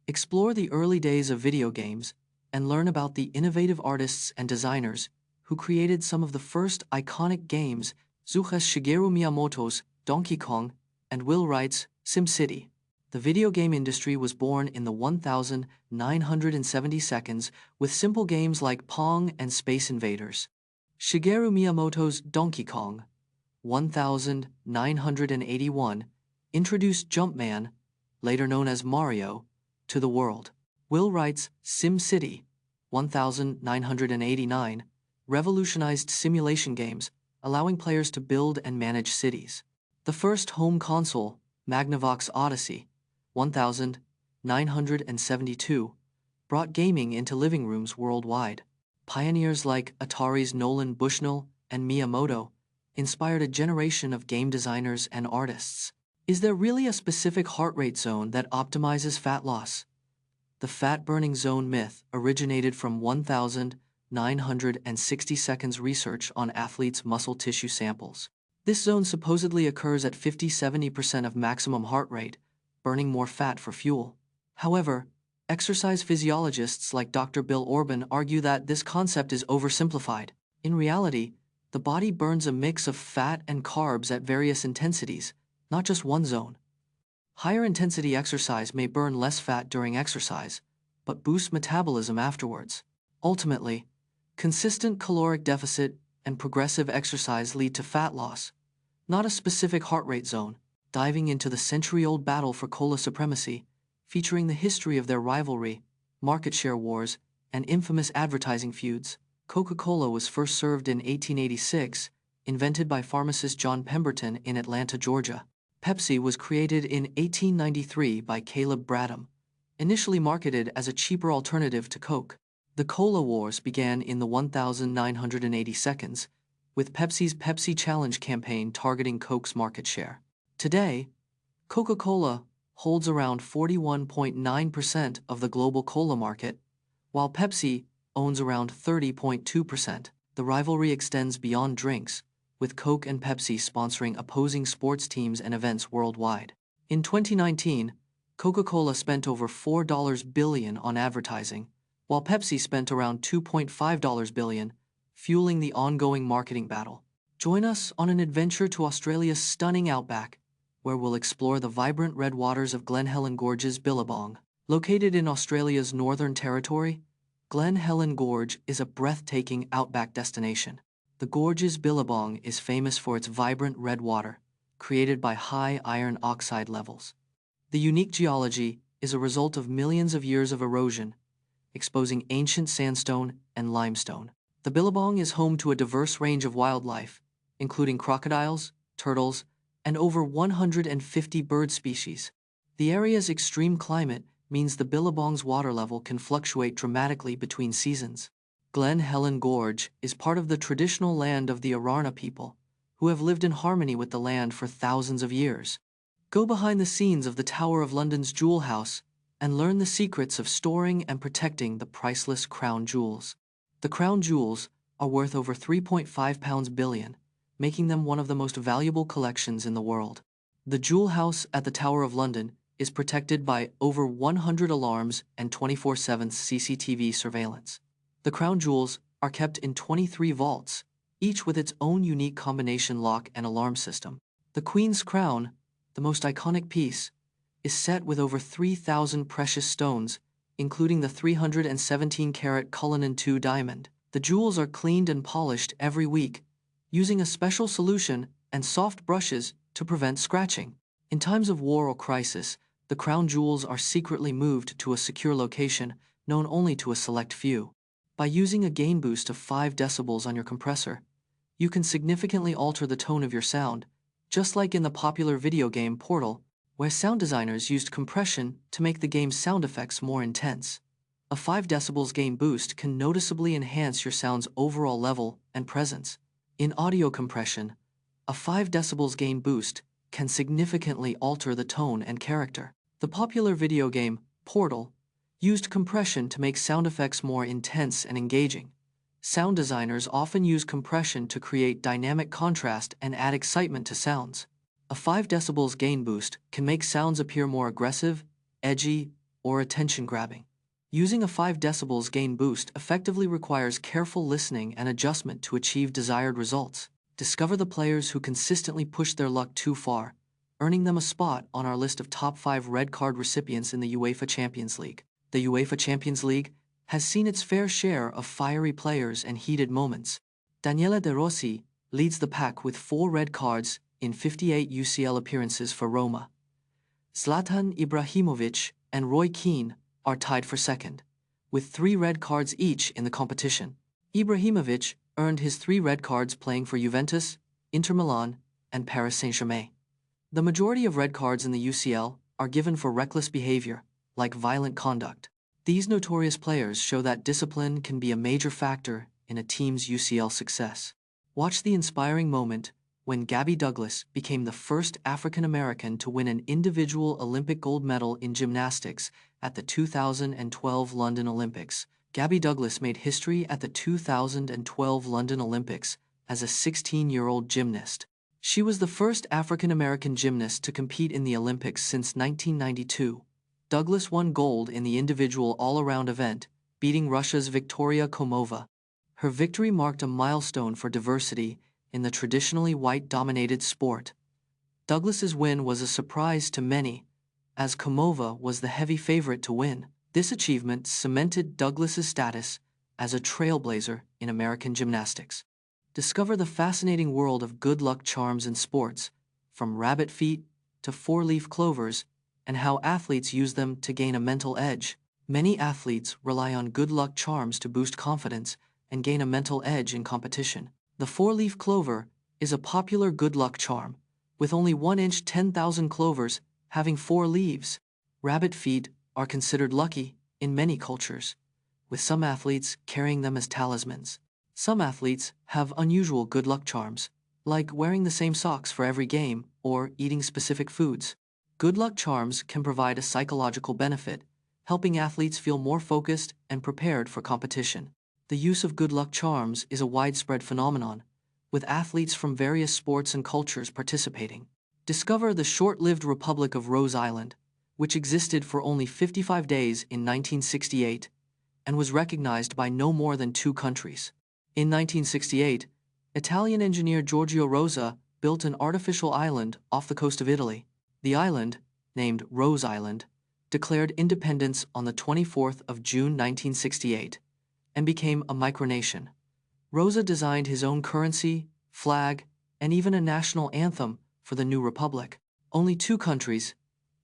Explore the early days of video games and learn about the innovative artists and designers who created some of the first iconic games, such as Shigeru Miyamoto's Donkey Kong and Will Wright's SimCity. The video game industry was born in the 1970 seconds with simple games like Pong and Space Invaders. Shigeru Miyamoto's Donkey Kong, 1981, introduced Jumpman, later known as Mario, to the world. Will Wright's SimCity, 1989, revolutionized simulation games, allowing players to build and manage cities. The first home console, Magnavox Odyssey, 1972, brought gaming into living rooms worldwide. Pioneers like Atari's Nolan Bushnell and Miyamoto inspired a generation of game designers and artists. Is there really a specific heart rate zone that optimizes fat loss? The fat-burning zone myth originated from 1960 seconds research on athletes' muscle tissue samples. This zone supposedly occurs at 50–70% of maximum heart rate, burning more fat for fuel. However, exercise physiologists like Dr. Bill Orban argue that this concept is oversimplified. In reality, the body burns a mix of fat and carbs at various intensities, not just one zone. Higher intensity exercise may burn less fat during exercise, but boost metabolism afterwards. Ultimately, consistent caloric deficit and progressive exercise lead to fat loss, not a specific heart rate zone. Diving into the century-old battle for cola supremacy, featuring the history of their rivalry, market share wars, and infamous advertising feuds. Coca-Cola was first served in 1886, invented by pharmacist John Pemberton in Atlanta, Georgia. Pepsi was created in 1893 by Caleb Bradham, initially marketed as a cheaper alternative to Coke. The Cola Wars began in the 1980 seconds, with Pepsi's Pepsi Challenge campaign targeting Coke's market share. Today, Coca-Cola holds around 41.9% of the global cola market, while Pepsi owns around 30.2%. The rivalry extends beyond drinks, with Coke and Pepsi sponsoring opposing sports teams and events worldwide. In 2019, Coca-Cola spent over $4 billion on advertising, while Pepsi spent around $2.5 billion, fueling the ongoing marketing battle. Join us on an adventure to Australia's stunning Outback, where we'll explore the vibrant red waters of Glen Helen Gorge's Billabong. Located in Australia's Northern Territory, Glen Helen Gorge is a breathtaking outback destination. The gorge's Billabong is famous for its vibrant red water, created by high iron oxide levels. The unique geology is a result of millions of years of erosion, exposing ancient sandstone and limestone. The Billabong is home to a diverse range of wildlife, including crocodiles, turtles, and over 150 bird species. The area's extreme climate means the Billabong's water level can fluctuate dramatically between seasons. Glen Helen Gorge is part of the traditional land of the Arana people, who have lived in harmony with the land for thousands of years. Go behind the scenes of the Tower of London's Jewel House and learn the secrets of storing and protecting the priceless crown jewels. The crown jewels are worth over £3.5 billion, making them one of the most valuable collections in the world. The Jewel House at the Tower of London is protected by over 100 alarms and 24/7 CCTV surveillance. The crown jewels are kept in 23 vaults, each with its own unique combination lock and alarm system. The Queen's Crown, the most iconic piece, is set with over 3,000 precious stones, including the 317-carat Cullinan II diamond. The jewels are cleaned and polished every week, using a special solution and soft brushes to prevent scratching. In times of war or crisis, the crown jewels are secretly moved to a secure location known only to a select few. By using a gain boost of 5 decibels on your compressor, you can significantly alter the tone of your sound, just like in the popular video game Portal, where sound designers used compression to make the game's sound effects more intense. A 5 decibels gain boost can noticeably enhance your sound's overall level and presence. In audio compression, a 5 decibels gain boost can significantly alter the tone and character. The popular video game Portal used compression to make sound effects more intense and engaging. Sound designers often use compression to create dynamic contrast and add excitement to sounds. A 5 decibels gain boost can make sounds appear more aggressive, edgy, or attention-grabbing. Using a 5 decibels gain boost effectively requires careful listening and adjustment to achieve desired results. Discover the players who consistently push their luck too far, earning them a spot on our list of top 5 red card recipients in the UEFA Champions League. The UEFA Champions League has seen its fair share of fiery players and heated moments. Daniele De Rossi leads the pack with 4 red cards in 58 UCL appearances for Roma. Zlatan Ibrahimovic and Roy Keane are tied for second, with 3 red cards each in the competition. Ibrahimovic earned his 3 red cards playing for Juventus, Inter Milan, and Paris Saint-Germain. The majority of red cards in the UCL are given for reckless behavior, like violent conduct. These notorious players show that discipline can be a major factor in a team's UCL success. Watch the inspiring moment when Gabby Douglas became the first African American to win an individual Olympic gold medal in gymnastics at the 2012 London Olympics. Gabby Douglas made history at the 2012 London Olympics as a 16-year-old gymnast. She was the first African American gymnast to compete in the Olympics since 1992. Douglas won gold in the individual all-around event, beating Russia's Victoria Komova. Her victory marked a milestone for diversity in the traditionally white-dominated sport. Douglas's win was a surprise to many, as Komova was the heavy favorite to win. This achievement cemented Douglas's status as a trailblazer in American gymnastics. Discover the fascinating world of good luck charms in sports, from rabbit feet to 4-leaf clovers, and how athletes use them to gain a mental edge. Many athletes rely on good luck charms to boost confidence and gain a mental edge in competition. The 4-leaf clover is a popular good luck charm, with only 1-inch 10,000 clovers having 4 leaves. Rabbit feet are considered lucky in many cultures, with some athletes carrying them as talismans. Some athletes have unusual good luck charms, like wearing the same socks for every game or eating specific foods. Good luck charms can provide a psychological benefit, helping athletes feel more focused and prepared for competition. The use of good luck charms is a widespread phenomenon, with athletes from various sports and cultures participating. Discover the short-lived Republic of Rose Island, which existed for only 55 days in 1968 and was recognized by no more than 2 countries. In 1968, Italian engineer Giorgio Rosa built an artificial island off the coast of Italy. The island, named Rose Island, declared independence on the 24th of June 1968 and became a micronation. Rosa designed his own currency, flag, and even a national anthem for the new republic. Only 2 countries,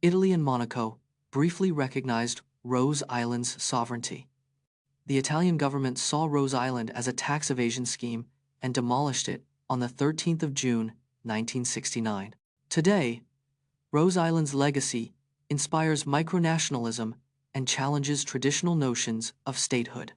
Italy and Monaco, briefly recognized Rose Island's sovereignty. The Italian government saw Rose Island as a tax evasion scheme and demolished it on the 13th of June, 1969. Today, Rose Island's legacy inspires micronationalism and challenges traditional notions of statehood.